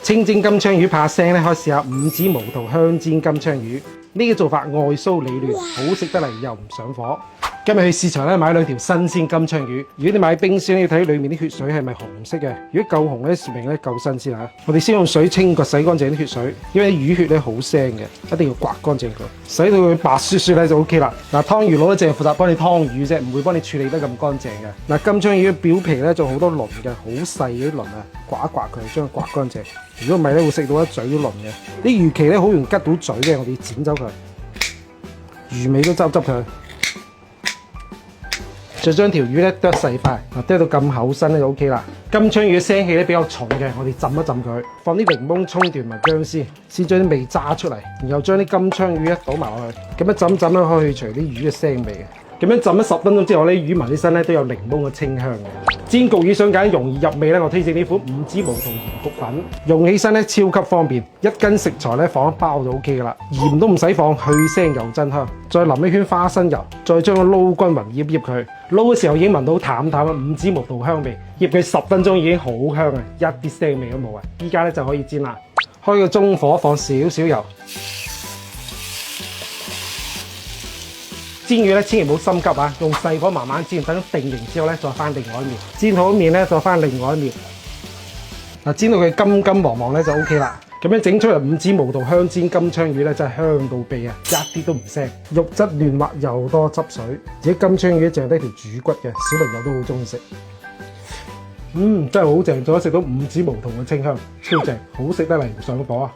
清蒸金槍魚怕腥咧，可以試下五指毛肚香煎金槍魚。呢個做法外酥里嫩，好食得嚟又唔上火。今日去市場咧買2條新鮮金槍魚。如果你買冰鮮，要睇裡面啲血水係咪紅色嘅。如果夠紅咧，說明咧夠新鮮嚇。我哋先用水清洗乾淨啲血水，因為魚血咧好腥嘅，一定要刮乾淨佢，洗到佢白雪雪咧就 OK 啦。嗱，湯魚佬咧淨係負責幫你湯魚啫，唔會幫你處理得咁乾淨嘅。嗱，金槍魚嘅表皮咧仲好多鱗嘅，好細嗰啲鱗啊，刮一刮佢，將佢刮乾淨。如果唔係咧，會食到一嘴都鱗嘅。啲魚鰭咧好容易吉到嘴嘅，我哋要剪走佢。魚尾都執佢。再將條魚咧剁細塊，剁到咁厚身咧就 OK 啦。金槍魚嘅腥氣咧比較重嘅，我哋浸一浸佢，放啲檸檬、葱段同埋薑絲，先將啲味揸出嚟，然後將啲金槍魚一倒埋落去，咁樣浸咧可以去除啲魚嘅腥味嘅。咁樣浸咗10分鐘之後咧，魚紋起身咧都有檸檬嘅清香嘅。煎焗魚想揀容易入味咧，我推薦呢款五指毛肚鹽焗粉，用起身咧超級方便，1斤食材咧放一包就 OK 噶啦，鹽都唔使放，去腥又真香。再淋一圈花生油，再將佢撈均勻，醃佢。撈嘅時候已經聞到淡淡嘅五指毛肚香味，醃佢10分鐘已經好香啊，一啲腥味都冇啊！依家咧就可以煎啦，開個中火，放少少油。煎魚咧千祈唔好心急啊，用細火慢慢煎，等定型之後咧再翻另外一面，煎好面咧再翻另外一面。嗱，煎到佢金金黃黃咧就 OK 啦。咁樣整出嚟五指毛肚香煎金槍魚咧真係香到痹啊，一啲都唔腥，肉質嫩滑又多汁水，而且金槍魚淨係得條主骨嘅，小朋友都好中意食。真係好正，仲可以食到五指毛肚嘅清香，超正，好食得嚟唔上火啊！